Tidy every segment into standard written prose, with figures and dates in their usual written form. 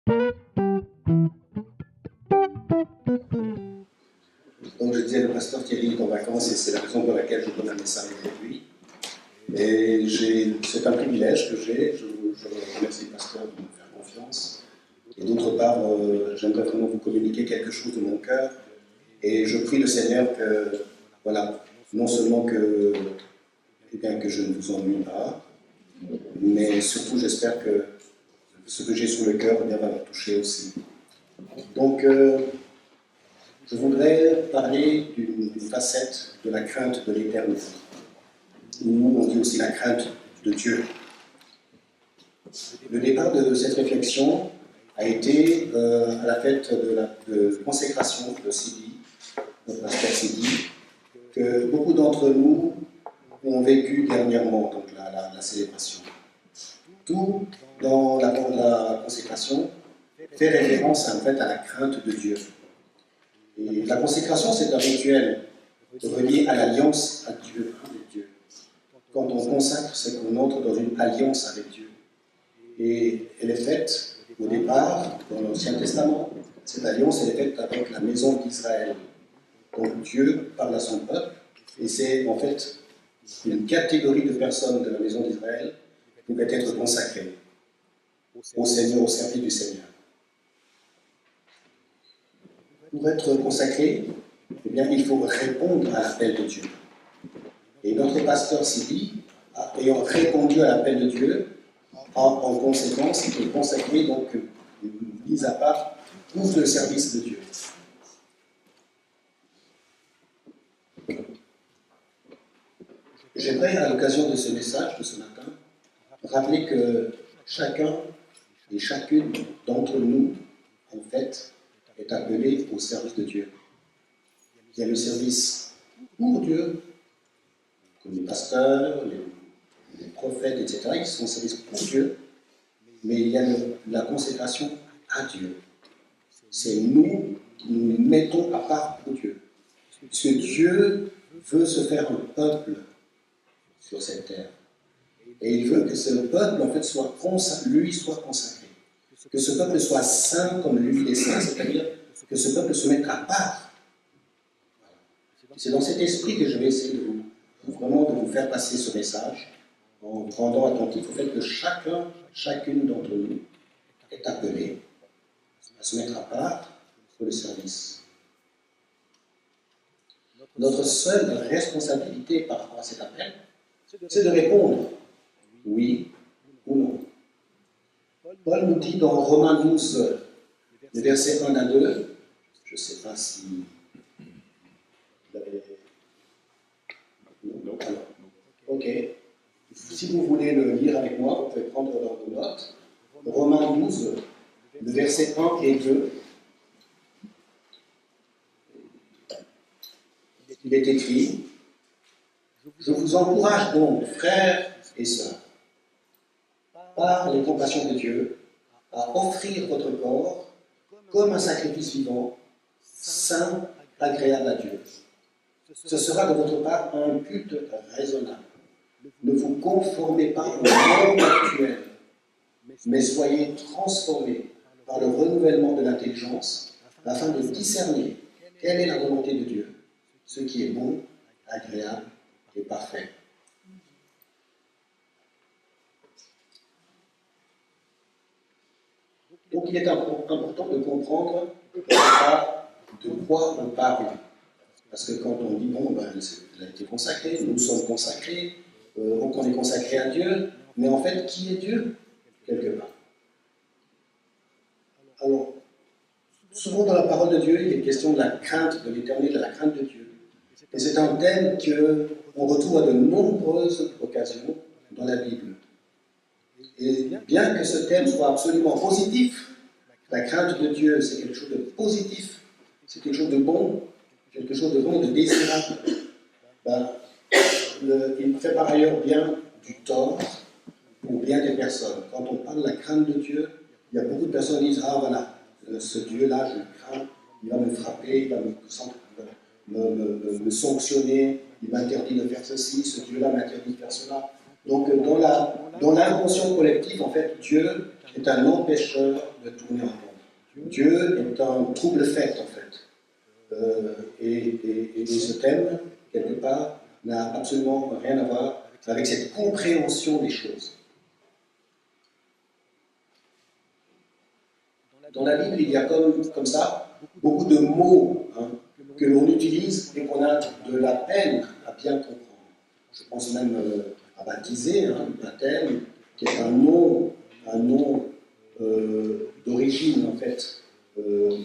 Donc je disais, le pasteur Thierry est en vacances et c'est la raison pour laquelle je donne un message aujourd'hui. Et c'est un privilège que j'ai, je remercie le pasteur de me faire confiance. Et d'autre part, j'aimerais vraiment vous communiquer quelque chose de mon cœur. Et je prie le Seigneur que, voilà, non seulement que, eh bien, que je ne vous ennuie pas, mais surtout j'espère que ce que j'ai sur le cœur eh bien, va vous toucher aussi. Donc, je voudrais parler d'une facette de la crainte de l'éternité, ou on dit aussi la crainte de Dieu. Le départ de cette réflexion a été à la fête de consécration de Sidi, notre pasteur Sidi, que beaucoup d'entre nous ont vécu dernièrement, donc la célébration. Tout dans la consécration fait référence en fait à la crainte de Dieu. Et la consécration, c'est un rituel relié à l'alliance à Dieu, avec Dieu. Quand on consacre, c'est qu'on entre dans une alliance avec Dieu. Et elle est faite, au départ, dans l'Ancien Testament, cette alliance elle est faite avec la maison d'Israël. Donc Dieu parle à son peuple, et c'est en fait une catégorie de personnes de la maison d'Israël qui doit être consacrée au Seigneur, au service du Seigneur. Pour être consacré, eh bien, il faut répondre à l'appel de Dieu. Et notre pasteur Sidi, ayant répondu à l'appel de Dieu, en conséquence, il est consacré, donc, mis à part, pour le service de Dieu. J'aimerais, à l'occasion de ce message de ce matin, rappeler que chacun et chacune d'entre nous, en fait, est appelé au service de Dieu. Il y a le service pour Dieu, comme les pasteurs, les prophètes, etc. Ils sont au service pour Dieu, mais il y a la consécration à Dieu. C'est nous qui nous mettons à part pour Dieu. Parce que Dieu veut se faire un peuple sur cette terre. Et il veut que ce peuple, en fait, lui soit consacré. Que ce peuple soit saint comme lui il est saint, c'est-à-dire que ce peuple se mette à part. C'est dans cet esprit que je vais essayer vraiment de vous faire passer ce message, en rendant attentif au fait que chacune d'entre nous est appelée à se mettre à part pour le service. Notre seule responsabilité par rapport à cet appel, c'est de répondre oui ou non. Paul nous dit dans Romains 12, les versets 1 à 2, je ne sais pas si vous avez... Non. Alors, ok. Si vous voulez le lire avec moi, vous pouvez prendre dans vos notes. Romains 12, le verset 1 et 2. Il est écrit: je vous encourage donc, frères et sœurs, par les compassions de Dieu, à offrir votre corps comme un sacrifice vivant, saint, agréable à Dieu. Ce sera de votre part un culte raisonnable. Ne vous conformez pas au monde actuel, mais soyez transformés par le renouvellement de l'intelligence, afin de discerner quelle est la volonté de Dieu, ce qui est bon, agréable et parfait. Donc il est important de comprendre de quoi on parle. Parce que quand on dit, bon, ben, il a été consacré, nous sommes consacrés, donc on est consacré à Dieu, mais en fait, qui est Dieu, quelque part? Alors, souvent dans la parole de Dieu, il est question de la crainte de l'Éternel, de la crainte de Dieu. Et c'est un thème qu'on retrouve à de nombreuses occasions dans la Bible. Et bien que ce thème soit absolument positif, la crainte de Dieu, c'est quelque chose de positif, c'est quelque chose de bon, quelque chose de bon, de désirable. Ben, il fait par ailleurs bien du tort pour bien des personnes. Quand on parle de la crainte de Dieu, il y a beaucoup de personnes qui disent: ah voilà, ce Dieu-là, je le crains, il va me frapper, il va me sanctionner, il m'interdit de faire ceci, ce Dieu-là m'interdit de faire cela. Donc dans l'inconscient collectif, en fait, Dieu est un empêcheur de tourner en rond. Dieu est un trouble-fête, en fait. Et ce thème, quelque part, n'a absolument rien à voir avec cette compréhension des choses. Dans la Bible, il y a comme ça beaucoup de mots que l'on utilise et qu'on a de la peine à bien comprendre. Je pense même à baptiser, baptême, qui est un nom d'origine, en fait,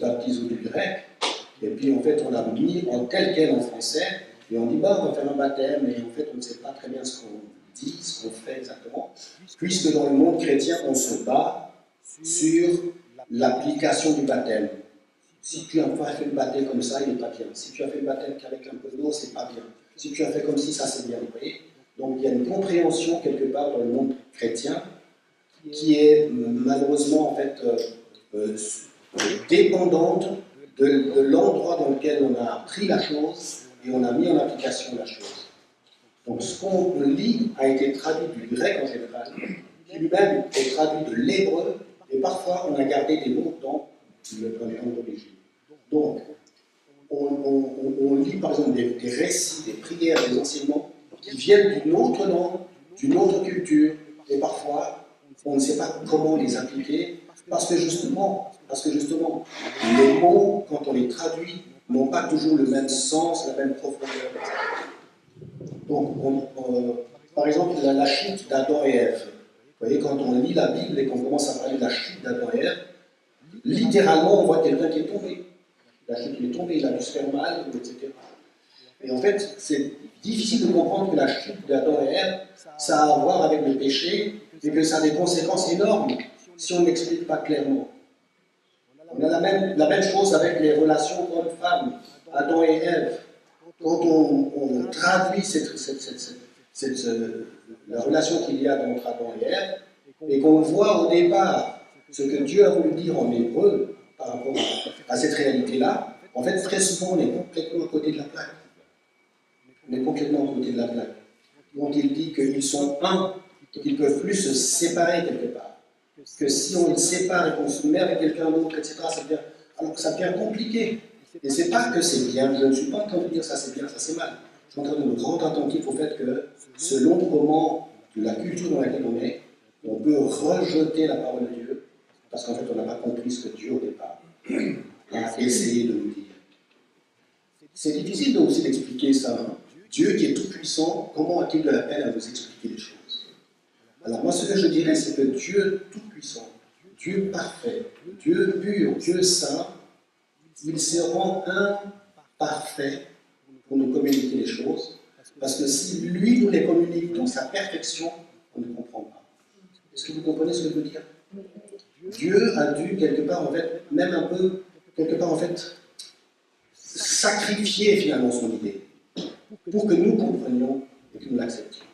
baptiso du grec. Et puis, en fait, on l'a mis en tel quel en français, et on dit, bah, on va faire un baptême, et en fait, on ne sait pas très bien ce qu'on dit, ce qu'on fait exactement, puisque dans le monde chrétien, on se bat sur l'application du baptême. Si tu as fait le baptême comme ça, il n'est pas bien. Si tu as fait le baptême qu'avec un peu d'eau, c'est pas bien. Si tu as fait comme si, ça c'est bien. Vous voyez ? Donc il y a une compréhension quelque part dans le monde chrétien qui est malheureusement en fait dépendante de l'endroit dans lequel on a appris la chose et on a mis en application la chose. Donc ce qu'on lit a été traduit du grec en général, qui lui-même est traduit de l'hébreu, et parfois on a gardé des mots dans les langues d'origine. Donc, on lit par exemple des récits, des prières, des enseignements qui viennent d'une autre langue, d'une autre culture, et parfois on ne sait pas comment les appliquer, parce que justement, les mots, quand on les traduit, n'ont pas toujours le même sens, la même profondeur. Donc, par exemple, la chute d'Adam et Ève. Vous voyez, quand on lit la Bible et qu'on commence à parler de la chute d'Adam et Ève, littéralement, on voit quelqu'un qui est tombé. La chute, il est tombé, il a dû se faire mal, etc. Et en fait, c'est difficile de comprendre que la chute d'Adam et Ève, ça a à voir avec le péché, et que ça a des conséquences énormes si on n'explique pas clairement. On a la même chose avec les relations hommes-femmes, Adam et Ève. Quand on traduit la relation qu'il y a entre Adam et Ève, et qu'on voit au départ ce que Dieu a voulu dire en hébreu par rapport à cette réalité-là, en fait, très souvent, on est complètement à côté de la plaque. On est complètement à côté de la plaque. Donc, il dit qu'ils sont un, qu'ils ne peuvent plus se séparer quelque part. Que si on les sépare et qu'on se met avec quelqu'un d'autre, etc., ça devient compliqué. Et c'est pas que c'est bien, je ne suis pas en train de dire ça c'est bien, ça c'est mal. Je suis en train de me rendre attentif au fait que, selon comment, la culture dans laquelle on est, on peut rejeter la parole de Dieu, parce qu'en fait on n'a pas compris ce que Dieu au départ a essayé de nous dire. C'est difficile aussi d'expliquer ça. Dieu qui est tout puissant, comment a-t-il de la peine à nous expliquer les choses? Alors moi ce que je dirais c'est que Dieu tout puissant, Dieu parfait, Dieu pur, Dieu saint, il se rend imparfait pour nous communiquer les choses, parce que si lui nous les communique dans sa perfection, on ne comprend pas. Est-ce que vous comprenez ce que je veux dire? Dieu a dû quelque part en fait, même un peu, quelque part en fait, sacrifier finalement son idée, pour que nous comprenions et que nous l'acceptions.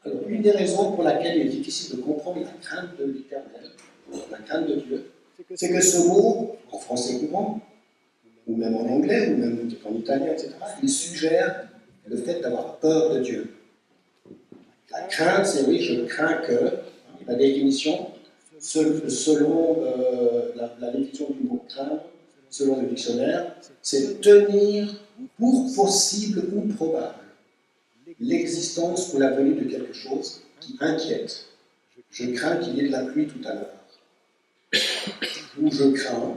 Alors, une des raisons pour laquelle il est difficile de comprendre la crainte de l'Éternel, la crainte de Dieu, c'est que ce mot, en français courant, ou même en anglais, ou même en italien, etc., il suggère le fait d'avoir peur de Dieu. La crainte, c'est oui, je crains que, la définition, selon la définition du mot craindre, selon le dictionnaire, c'est tenir pour possible ou probable l'existence ou la venue de quelque chose qui inquiète. Je crains qu'il y ait de la pluie tout à l'heure. Ou je crains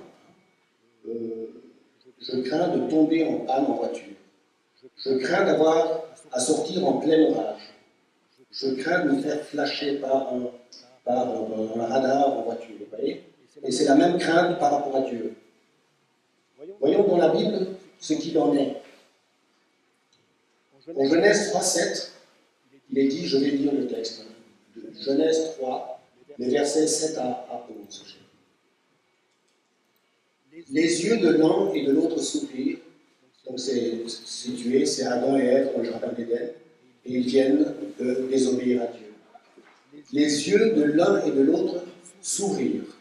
de tomber en panne en voiture. Je crains d'avoir à sortir en plein orage. Je crains de me faire flasher par un radar en voiture. Vous voyez? Et c'est la même crainte par rapport à Dieu. Voyons dans la Bible ce qu'il en est. En Genèse 3,7, il est dit, je vais lire le texte, de Genèse 3, les versets 7 à 11. Les yeux de l'un et de l'autre soupirent, donc c'est situé, c'est Adam et Ève dans le jardin d'Éden, et ils viennent de désobéir à Dieu. Les yeux de l'un et de l'autre s'ouvrirent.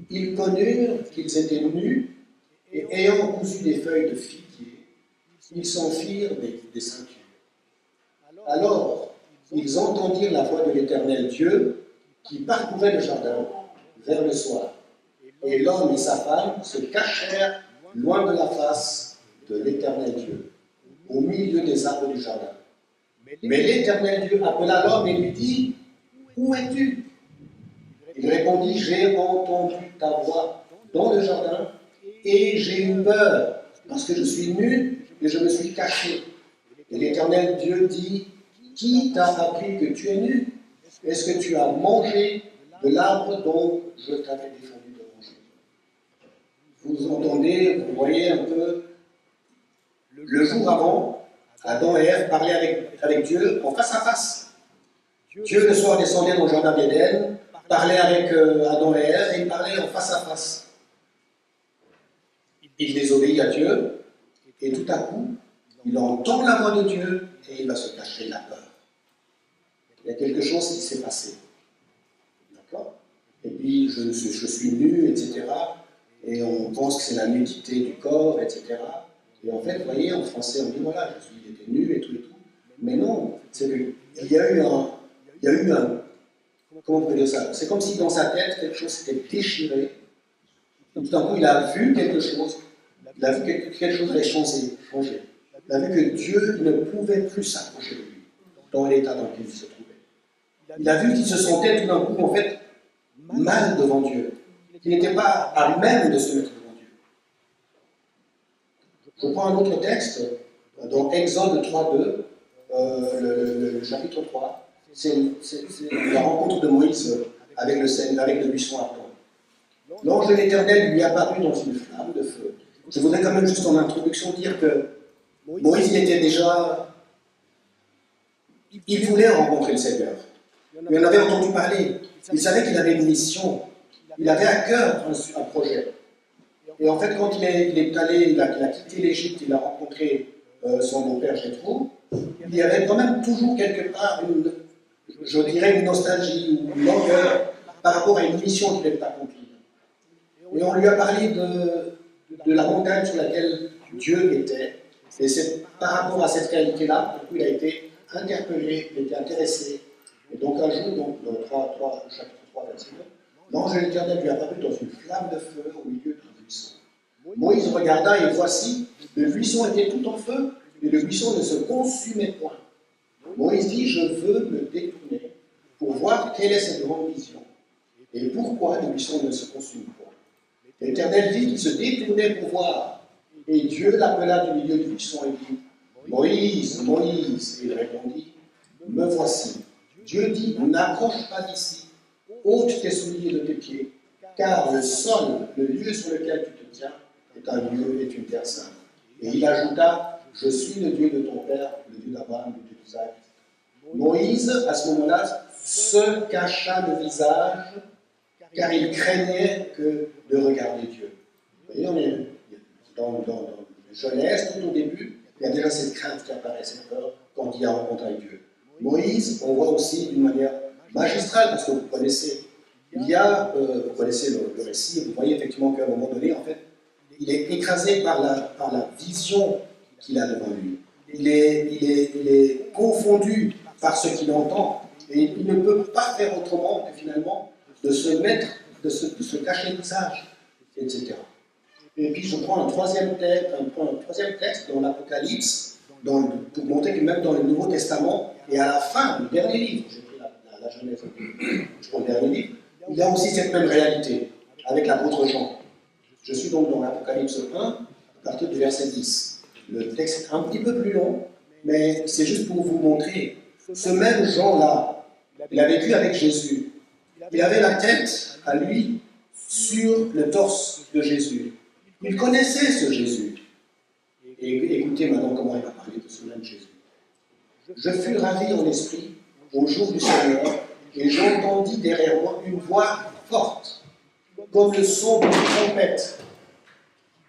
Ils connurent qu'ils étaient nus, Et ayant cousu des feuilles de figuier, ils s'en firent des ceintures. Alors, ils entendirent la voix de l'Éternel Dieu qui parcourait le jardin vers le soir. Et l'homme et sa femme se cachèrent loin de la face de l'Éternel Dieu, au milieu des arbres du jardin. Mais l'Éternel Dieu appela l'homme et lui dit, « Où es-tu » Il répondit, « J'ai entendu ta voix dans le jardin et j'ai eu peur, parce que je suis nu et je me suis caché. » Et l'Éternel Dieu dit, « Qui t'a appris que tu es nu? Est-ce que tu as mangé de l'arbre dont je t'avais défendu de manger ?» Vous entendez, vous voyez un peu, le jour avant, Adam et Ève parlaient avec Dieu en face à face. Dieu le soir descendait dans le jardin d'Éden, parlait avec Adam et Ève et il parlait en face à face. Il désobéit à Dieu et tout à coup, il entend la voix de Dieu et il va se cacher de la peur. Il y a quelque chose qui s'est passé. D'accord? Et puis, je suis nu, etc. Et on pense que c'est la nudité du corps, etc. Et en fait, vous voyez, en français, on dit, voilà, il était nu et tout. Mais non, c'est qu'il y a eu un, comment on peut dire ça? C'est comme si dans sa tête, quelque chose s'était déchiré. Et tout d'un coup, il a vu quelque chose. Il a vu que quelque chose avait changé. Il a vu que Dieu ne pouvait plus s'approcher de lui, dans l'état dans lequel il se trouvait. Il a vu qu'il se sentait tout d'un coup, en fait, mal devant Dieu, qu'il n'était pas à même de se mettre devant Dieu. Je prends un autre texte, dans Exode 3.2, le chapitre 3, c'est la rencontre de Moïse avec le buisson ardent. L'ange de l'Éternel lui apparut dans une flamme de feu. Je voudrais quand même juste en introduction dire que Moïse, il voulait rencontrer le Seigneur. Il en avait entendu parler. Il savait qu'il avait une mission. Il avait à cœur un projet. Et en fait, quand il est allé, il a quitté l'Égypte, il a rencontré son beau-père Jéthro, il y avait quand même toujours quelque part je dirais une nostalgie ou une langueur par rapport à une mission qu'il devait accomplir. Et on lui a parlé de la montagne sur laquelle Dieu était. Et c'est par rapport à cette réalité-là qu'il a été interpellé, il a été intéressé. Et donc un jour, dans chapitre 3, verset 9, l'ange de l'Éternel lui apparut dans une flamme de feu au milieu d'un buisson. Moïse regarda et voici, le buisson était tout en feu et le buisson ne se consumait point. Moïse dit, je veux me détourner pour voir quelle est cette grande vision et pourquoi le buisson ne se consume point. L'Éternel dit qu'il se détournait pour voir et Dieu l'appela du milieu du buisson et dit, Moïse, Moïse, et il répondit, me voici. Dieu dit, n'approche pas d'ici, ôte tes souliers de tes pieds, car le sol, le lieu sur lequel tu te tiens, est une terre sainte. Et il ajouta, je suis le Dieu de ton père, le Dieu d'Abraham, le Dieu d'Isaac. Moïse, à ce moment-là, se cacha le visage, car il craignait de regarder Dieu. Vous voyez, on est dans Genèse, tout au début, il y a déjà cette crainte qui apparaît, cette peur, quand il y a rencontre avec Dieu. Moïse, on voit aussi d'une manière magistrale, parce que vous connaissez, vous connaissez le récit, vous voyez effectivement qu'à un moment donné, en fait, il est écrasé par la vision qu'il a devant lui. Il est confondu par ce qu'il entend, et il ne peut pas faire autrement que finalement de se cacher le visage, etc. Et puis je prends un troisième texte dans l'Apocalypse, pour montrer que même dans le Nouveau Testament, et à la fin, le dernier livre, j'ai pris la Genèse, je prends le dernier livre, il y a aussi cette même réalité, avec l'apôtre Jean. Je suis donc dans l'Apocalypse 1, à partir du verset 10. Le texte est un petit peu plus long, mais c'est juste pour vous montrer. Ce même Jean-là, il a vécu avec Jésus. Il avait la tête à lui sur le torse de Jésus. Il connaissait ce Jésus. Et écoutez maintenant comment il va parler de ce même Jésus. Je fus ravi en esprit au jour du Seigneur, et j'entendis derrière moi une voix forte, comme le son d'une trompette,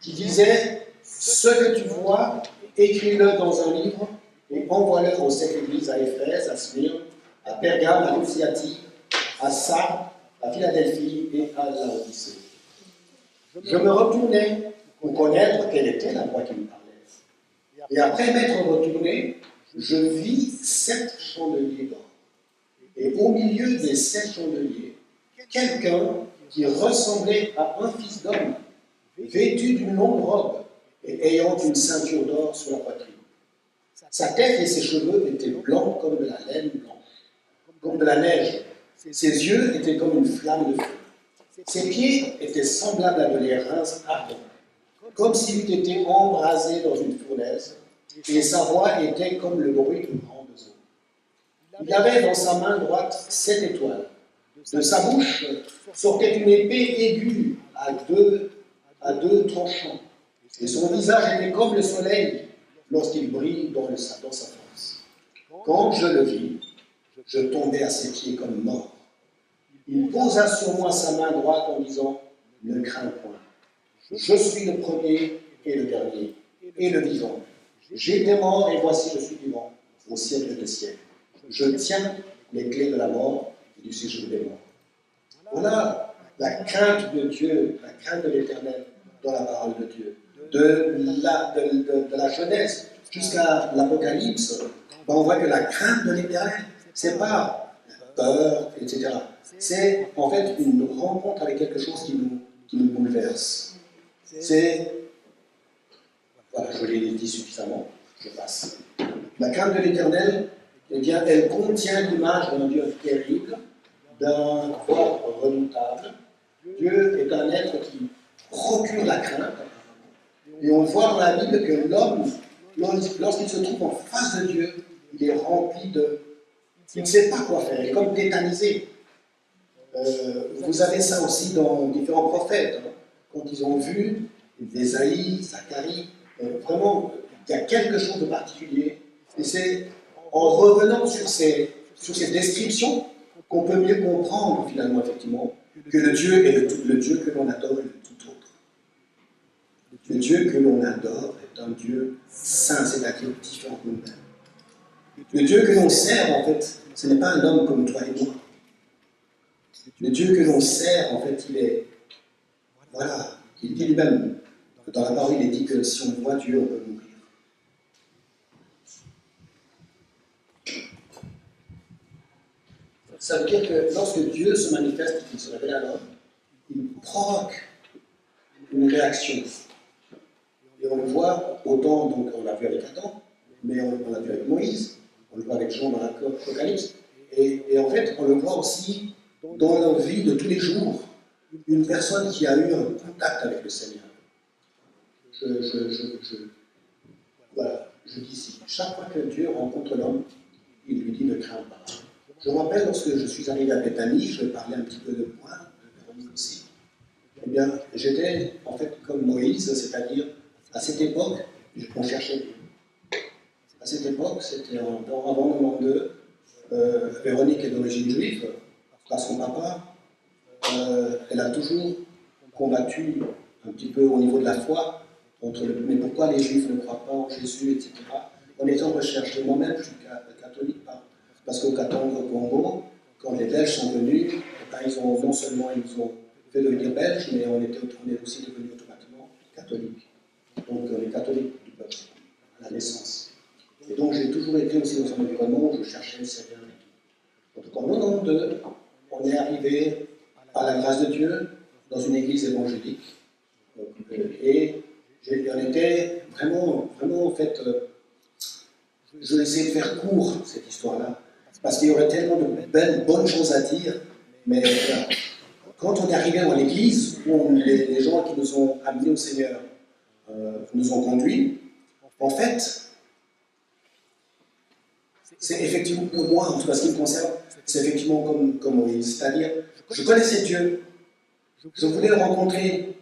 qui disait, ce que tu vois, écris-le dans un livre et envoie-le aux 7 églises, à Éphèse, à Smyrne, à Pergame, à Thyatire, à Sardes, à Philadelphie et à Laodicée. Je me retournai pour connaître quelle était la voix qui me parlait. Et après m'être retourné, je vis 7 chandeliers d'or. Et au milieu des 7 chandeliers, quelqu'un qui ressemblait à un fils d'homme, vêtu d'une longue robe et ayant une ceinture d'or sur la poitrine. Sa tête et ses cheveux étaient blancs comme de la laine blanche, comme de la neige. Ses yeux étaient comme une flamme de feu. Ses pieds étaient semblables à de l'airain ardent, comme s'il eût été embrasé dans une fournaise, et sa voix était comme le bruit de grandes eaux. Il avait dans sa main droite 7 étoiles. De sa bouche sortait une épée aiguë à deux tranchants. Et son visage était comme le soleil lorsqu'il brille dans sa force. Quand je le vis, je tombais à ses pieds comme mort. Il posa sur moi sa main droite en disant « Ne crains point. Je suis le premier et le dernier, et le vivant. J'étais mort et voici je suis vivant, au siècle des siècles. Je tiens les clés de la mort et du séjour des morts. » Voilà la crainte de Dieu, la crainte de l'Éternel dans la parole de Dieu. De la Genèse jusqu'à l'Apocalypse, on voit que la crainte de l'Éternel, c'est pas peur, etc. C'est en fait une rencontre avec quelque chose qui nous bouleverse. C'est, voilà, je l'ai dit suffisamment, je passe. La crainte de l'Éternel, eh bien, elle contient l'image d'un Dieu terrible, d'un roi redoutable. Dieu est un être qui procure la crainte. Et on voit dans la Bible que l'homme, lorsqu'il se trouve en face de Dieu, il est rempli de... Il ne sait pas quoi faire, il est comme tétanisé. Vous avez ça aussi dans différents prophètes. Hein, quand ils ont vu Ésaïe, Zacharie, vraiment, il y a quelque chose de particulier. Et c'est en revenant sur ces descriptions qu'on peut mieux comprendre, finalement, effectivement, que le Dieu est le Dieu que l'on adore est le tout autre. Le Dieu que l'on adore est un Dieu saint, c'est-à-dire différent de nous-mêmes. Le Dieu que l'on sert, en fait, ce n'est pas un homme comme toi et moi. Le Dieu que l'on sert, en fait, il est... Voilà, il dit lui-même, dans la parole, il est dit que si on voit Dieu, on peut mourir. Ça veut dire que lorsque Dieu se manifeste et qu'il se révèle à l'homme, il provoque une réaction. Et on le voit autant, donc on l'a vu avec Adam, mais on l'a vu avec Moïse, on le voit avec Jean dans l'Apocalypse, et en fait, on le voit aussi dans la vie de tous les jours, une personne qui a eu un contact avec le Seigneur. Voilà, je dis ici, chaque fois que Dieu rencontre l'homme, il lui dit ne crains pas. Je me rappelle lorsque je suis arrivé à Bethanie, je vais parler un petit peu de moi, de Véronique aussi. Eh bien, j'étais en fait comme Moïse, c'est-à-dire à cette époque, on cherchait Dieu. À cette époque, c'était avant 92, Véronique est d'origine juive, parce que son papa, elle a toujours combattu un petit peu au niveau de la foi, mais pourquoi les Juifs ne croient pas en Jésus, etc. On était en recherche. Et moi-même, je suis catholique, parce qu'au Congo, quand les Belges sont venus, non seulement ils nous ont fait devenir Belges, mais on est aussi devenus automatiquement catholiques. Donc les catholiques du peuple, à la naissance. Et donc j'ai toujours été aussi dans un environnement où je cherchais le Seigneur et tout. Donc en 92, on est arrivé, par la grâce de Dieu, dans une église évangélique. Et on était vraiment en fait, je vais essayer de faire court cette histoire-là, parce qu'il y aurait tellement de bonnes choses à dire, mais quand on est arrivé dans l'église, où les gens qui nous ont amenés au Seigneur nous ont conduits, en fait, c'est effectivement pour moi, en tout cas ce qui me concerne, c'est effectivement comme Moïse, c'est-à-dire, je connaissais Dieu, je voulais le rencontrer,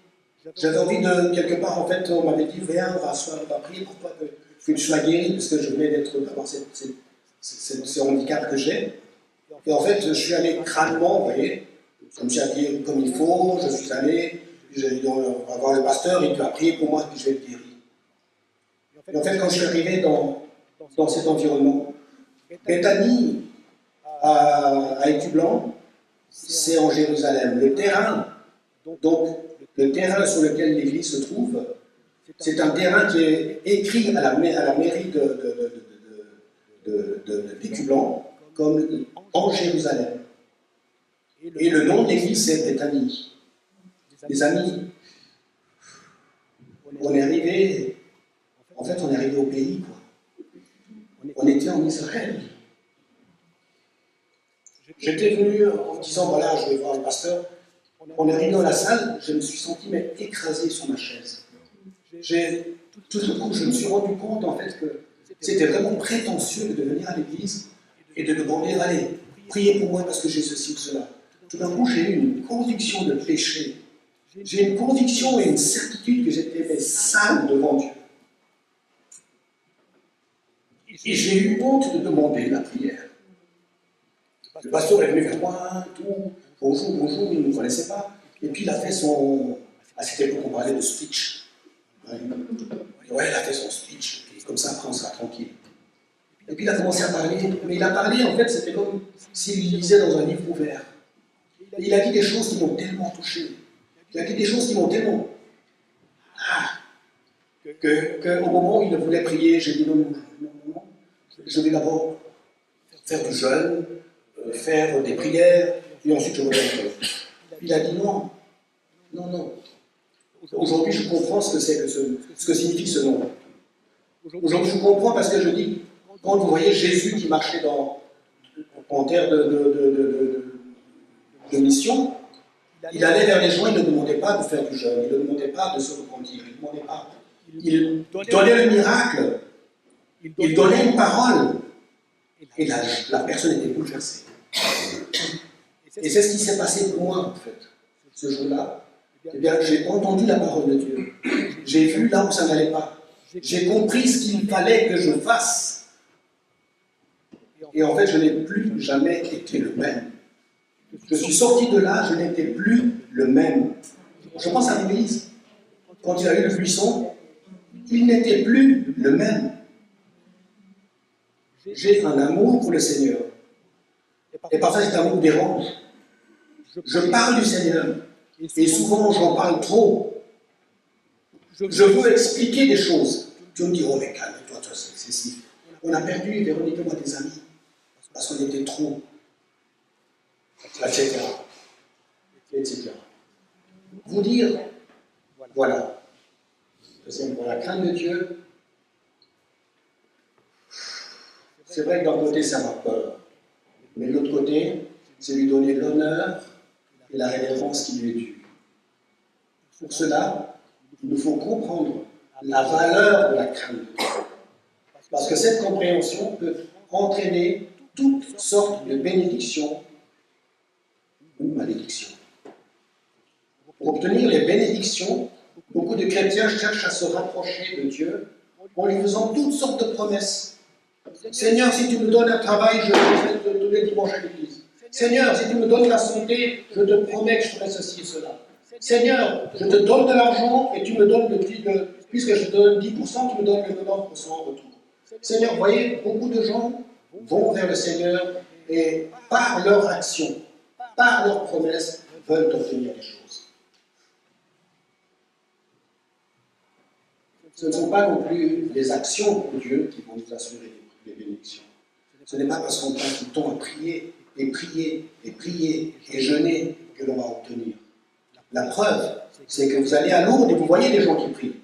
j'avais envie de, quelque part, en fait, on m'avait dit, viens, on va prier pour toi que tu sois guéri, parce que je venais d'avoir ces handicaps que j'ai. Et en fait, je suis allé crânement, vous voyez, je me suis habillé comme il faut, je suis allé, on va voir le pasteur, il a prié pour moi, puis je vais être guéri. Et en fait, quand je suis arrivé dans cet environnement, Bethanie, à Écublanc, c'est en Jérusalem. Le terrain sur lequel l'église se trouve, C'est un terrain qui est écrit à la mairie d'Écublens comme en Jérusalem. Et le nom de l'église, c'est Bethanie. Les amis, on est arrivé au pays, quoi. On était en Israël. J'étais venu en me disant, voilà, je vais voir le pasteur. On est arrivé dans la salle, je me suis senti écrasé sur ma chaise. Tout d'un coup, je me suis rendu compte, en fait, que c'était vraiment prétentieux de venir à l'église et de demander, allez, priez pour moi parce que j'ai ceci ou cela. Tout d'un coup, j'ai eu une conviction de péché. J'ai une conviction et une certitude que j'étais sale devant Dieu. Et j'ai eu honte de demander la prière. Le pasteur est venu vers moi, tout, bonjour, il ne me connaissait pas. Et puis il a fait son... À cette époque, on parlait de speech. Ouais, il a fait son speech, et comme ça, après, on sera tranquille. Et puis il a commencé à parler, mais il a parlé, en fait, c'était comme s'il lisait dans un livre ouvert. Et il a dit des choses qui m'ont tellement touché. Il a dit des choses qui m'ont tellement... qu'au moment où il voulait prier, j'ai dit non, je vais d'abord faire du jeûne, faire des prières, et ensuite je reviendrai. Il a dit non. Aujourd'hui, je comprends ce que signifie ce nom. Aujourd'hui, je comprends parce que je dis, quand vous voyez Jésus qui marchait en terre de mission, il allait vers les gens, il ne demandait pas de faire du jeûne, il ne demandait pas de se repentir, il ne demandait pas. Il donnait le miracle, il donnait une parole, et la personne était bouleversée. Et c'est ce qui s'est passé pour moi, en fait, ce jour-là. Eh bien, j'ai entendu la parole de Dieu. J'ai vu là où ça n'allait pas. J'ai compris ce qu'il fallait que je fasse. Et en fait, je n'ai plus jamais été le même. Je suis sorti de là, je n'étais plus le même. Je pense à Moïse. Quand il a eu le buisson, il n'était plus le même. J'ai un amour pour le Seigneur. Et parfois, cet amour dérange. Je parle du Seigneur. Et souvent, j'en parle trop. Je veux expliquer des choses. Tu me dis, oh, mais calme-toi, c'est excessif. On a perdu, Véronique et moi, des amis. Parce qu'on était trop. Etc. Etc. Vous dire, voilà. Pour la crainte de Dieu, c'est vrai que d'un côté, ça m'a peur. Mais de l'autre côté, c'est lui donner l'honneur et la révérence qui lui est due. Pour cela, il nous faut comprendre la valeur de la crainte de Dieu. Parce que cette compréhension peut entraîner toutes sortes de bénédictions ou malédictions. Pour obtenir les bénédictions, beaucoup de chrétiens cherchent à se rapprocher de Dieu en lui faisant toutes sortes de promesses. Seigneur, si tu me donnes un travail, je vais tous les dimanches à l'église. Seigneur, si tu me donnes la santé, je te promets que je ferai ceci et cela. Seigneur, je te donne de l'argent et tu me donnes puisque je te donne 10%, tu me donnes le 90% en retour. Seigneur, vous voyez, beaucoup de gens vont vers le Seigneur et par leur action, par leurs promesses, veulent obtenir des choses. Ce ne sont pas non plus les actions de Dieu qui vont nous assurer les bénédictions. Ce n'est pas parce qu'on passe tout le temps à prier, et prier, et prier, et jeûner que l'on va obtenir. La preuve, c'est que vous allez à Lourdes et vous voyez des gens qui prient.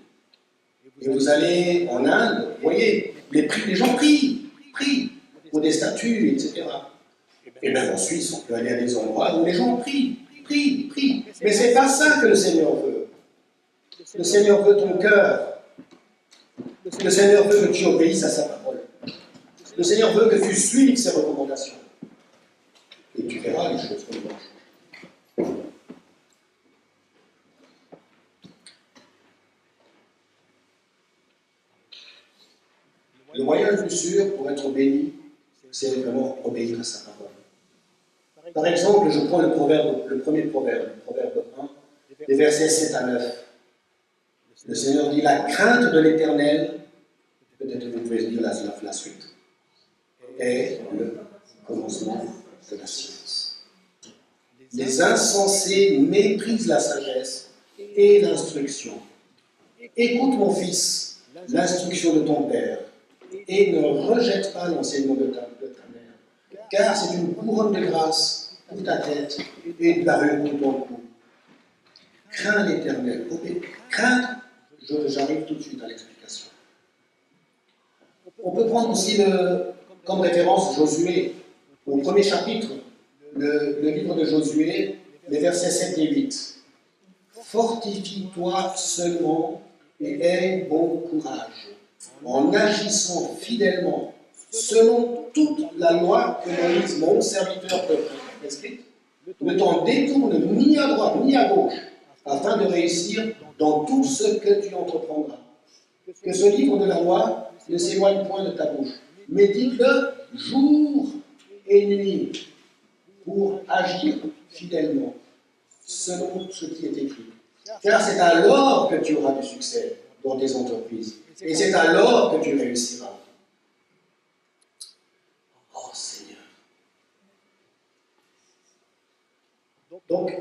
Et vous allez en Inde, vous voyez, les gens prient pour des statues, etc. Et même en Suisse, on peut aller à des endroits où les gens prient. Mais ce n'est pas ça que le Seigneur veut. Le Seigneur veut ton cœur. Le Seigneur veut que tu obéisses à sa parole. Le Seigneur veut que tu suives ses recommandations. Et tu verras les choses comme ça. Le moyen le plus sûr pour être béni, c'est vraiment obéir à sa parole. Par exemple, je prends le premier proverbe, le proverbe 1, les versets 7 à 9. Le Seigneur dit, la crainte de l'Éternel, peut-être vous pouvez dire la suite, est le commencement de la science. Les insensés méprisent la sagesse et l'instruction, Écoute mon fils, l'instruction de ton père, et ne rejette pas l'enseignement de ta mère, car c'est une couronne de grâce pour ta tête et de parure pour ton cou. Crains l'Éternel. Craindre, j'arrive tout de suite à l'explication. On peut prendre aussi comme référence Josué, au premier chapitre, le livre de Josué, les versets 7 et 8. Fortifie-toi seulement et aie bon courage, en agissant fidèlement, selon toute la loi que Moïse, mon serviteur, te prescrit. Ne t'en détourne ni à droite ni à gauche, afin de réussir dans tout ce que tu entreprendras. Que ce livre de la loi ne s'éloigne point de ta bouche. Médite-le jour et nuit pour agir fidèlement, selon ce qui est écrit. Car c'est alors que tu auras du succès dans tes entreprises. Et c'est alors que tu réussiras. Oh Seigneur. Donc,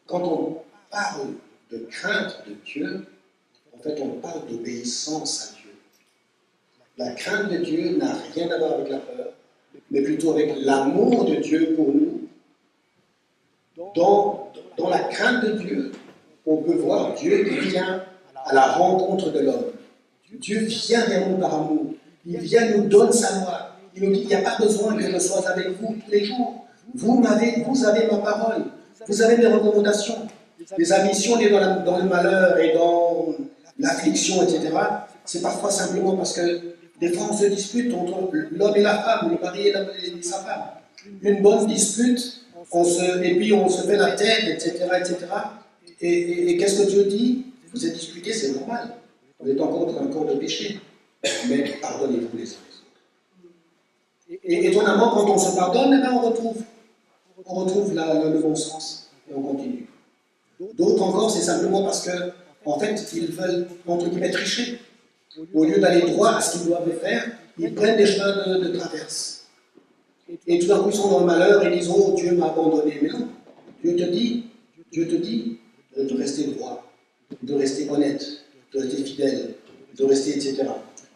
quand on parle de crainte de Dieu, en fait, on parle d'obéissance à Dieu. La crainte de Dieu n'a rien à voir avec la peur, mais plutôt avec l'amour de Dieu pour nous. Dans la crainte de Dieu, on peut voir Dieu qui vient à la rencontre de l'homme. Dieu vient vers nous par amour. Il vient nous donner sa loi. Il nous dit, il n'y a pas besoin que je sois avec vous tous les jours. Vous avez ma parole. Vous avez mes recommandations. Les amis, si on est dans le malheur et dans l'affliction, etc., c'est parfois simplement parce que des fois on se dispute entre l'homme et la femme, le mari et sa femme. Une bonne dispute, et puis on se fait la tête, etc., etc. Et qu'est-ce que Dieu dit? Vous êtes disputés, c'est normal. Vous êtes encore dans un corps de péché. Mais pardonnez-vous les uns les autres. Et étonnamment, quand on se pardonne, eh bien, on retrouve le bon sens et on continue. D'autres encore, c'est simplement parce que, en fait, ils veulent, entre guillemets, tricher. Au lieu d'aller droit à ce qu'ils doivent faire, ils prennent des chemins de traverse. Et tout d'un coup, ils sont dans le malheur et disent, oh, Dieu m'a abandonné. Mais non, Dieu te dit de rester droit, de rester honnête, de rester fidèle, de rester, etc.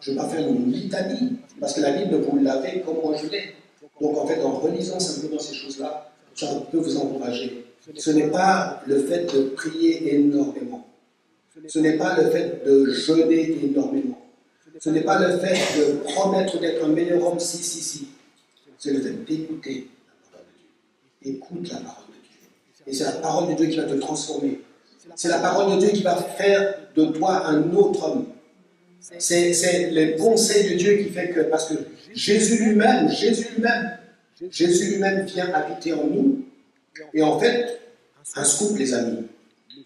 Je ne vais pas faire une litanie, parce que la Bible, vous l'avez comme moi je l'ai. Donc en fait, en relisant simplement ces choses-là, ça peut vous encourager. Ce n'est pas le fait de prier énormément. Ce n'est pas le fait de jeûner énormément. Ce n'est pas le fait de promettre d'être un meilleur homme, si. C'est le fait d'écouter la parole de Dieu. Écoute la parole de Dieu. Et c'est la parole de Dieu qui va te transformer. C'est la parole de Dieu qui va faire de toi un autre homme. C'est le conseil de Dieu qui fait que, parce que Jésus lui-même vient habiter en nous. Et en fait, un scoop, les amis,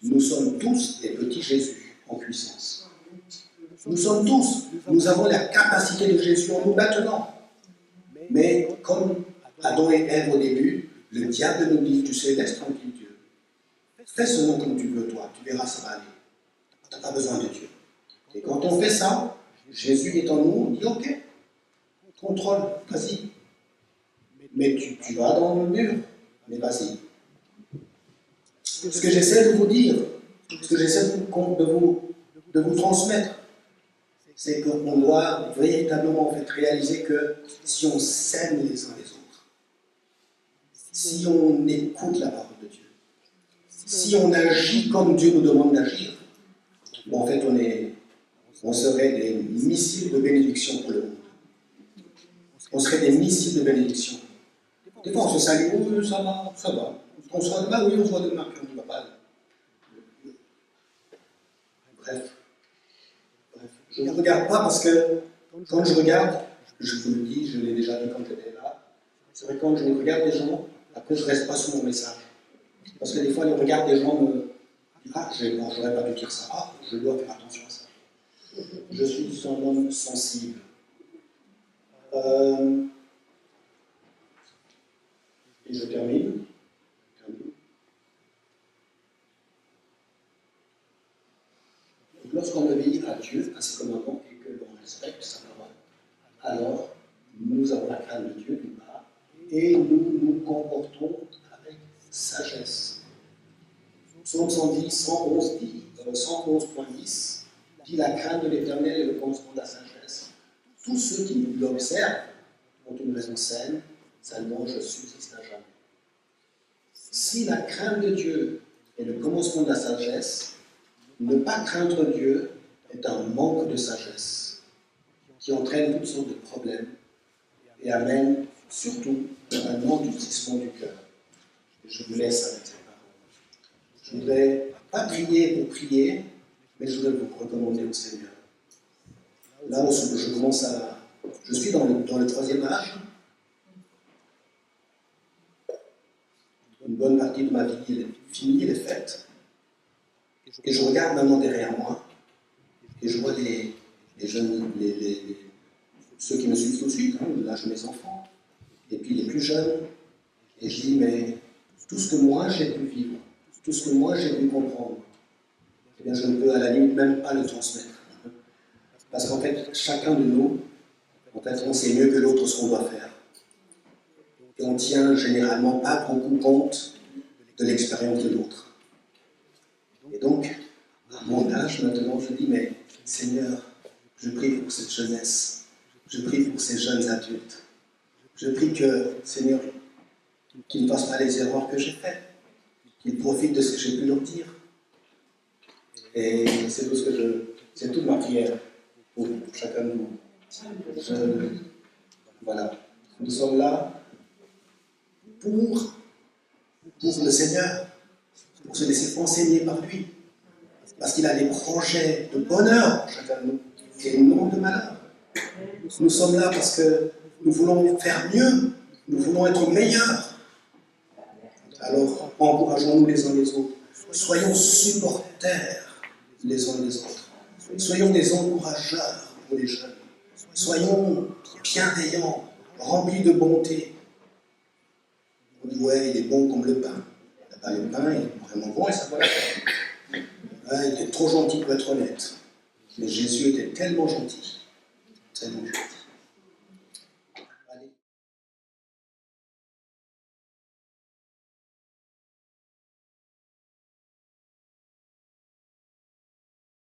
nous sommes tous des petits Jésus en puissance. Nous avons la capacité de Jésus en nous maintenant. Mais comme Adam et Ève au début, le diable nous dit, tu sais, laisse tranquille Dieu. Fais seulement comme tu veux toi, tu verras, ça va aller. Tu n'as pas besoin de Dieu. Et quand on fait ça, Jésus est en nous, on dit ok, contrôle, vas-y. Mais tu vas dans le mur, mais vas-y. Ce que j'essaie de vous dire, ce que j'essaie de vous transmettre, c'est qu'on doit véritablement en fait, réaliser que si on s'aime les uns les autres, si on écoute la parole de Dieu, si on agit comme Dieu nous demande d'agir, bon, en fait on serait des missiles de bénédiction pour le monde. On serait des missiles de bénédiction. Des fois on se salue, oui, ça va. On se voit demain, oui, on se voit demain, puis on ne va pas. Bref. Je ne regarde pas parce que quand je regarde, je vous le dis, je l'ai déjà dit quand j'étais là, c'est vrai que quand je regarde les gens, après je ne reste pas sur mon message. Parce que des fois, le regard des gens me disent ah, je n'aurais pas dû dire ça, ah, je dois faire attention à ça. Je suis un homme sensible. Et je termine. Lorsqu'on obéit à Dieu, à ses commandements, et que l'on respecte sa parole, alors nous avons la crainte de Dieu d'une part, et nous nous comportons avec sagesse. Psaume 110, 111.10, dit la crainte de l'Éternel est le commencement de la sagesse. Tous ceux qui l'observent ont une raison saine, sa louange subsiste à jamais. Si la crainte de Dieu est le commencement de la sagesse, ne pas craindre Dieu est un manque de sagesse qui entraîne toutes sortes de problèmes et amène surtout un endurcissement du cœur. Je vous laisse avec cette parole. Je ne voudrais pas prier pour prier, mais je voudrais vous recommander au Seigneur. Là, je suis dans le troisième âge. Une bonne partie de ma vie elle est finie, elle est faite. Et je regarde maintenant derrière moi, et je vois les jeunes, ceux qui me suivent tout de suite, l'âge de mes enfants, et puis les plus jeunes, et je dis, mais tout ce que moi j'ai pu vivre, tout ce que moi j'ai pu comprendre, eh bien je ne peux à la limite même pas le transmettre. Parce qu'en fait, chacun de nous, en fait, on sait mieux que l'autre ce qu'on doit faire. Et on ne tient généralement pas beaucoup compte de l'expérience de l'autre. Et donc, à mon âge maintenant, je dis, mais Seigneur, je prie pour cette jeunesse, je prie pour ces jeunes adultes. Je prie que, Seigneur, qu'ils ne fassent pas les erreurs que j'ai faites, qu'ils profitent de ce que j'ai pu leur dire. Et c'est tout c'est toute ma prière pour chacun de nous. Voilà, nous sommes là pour le Seigneur, pour se laisser enseigner par lui, parce qu'il a des projets de bonheur pour chacun de nous, et non de malheur. Nous sommes là parce que nous voulons faire mieux, nous voulons être meilleurs. Alors, encourageons-nous les uns les autres. Soyons supporters les uns les autres. Soyons des encourageurs pour les jeunes. Soyons bienveillants, remplis de bonté. On dit, ouais, il est bon comme le pain. Le pain est vraiment bon et ça va la faire. Ouais, il est trop gentil pour être honnête. Mais Jésus était tellement gentil. Tellement gentil.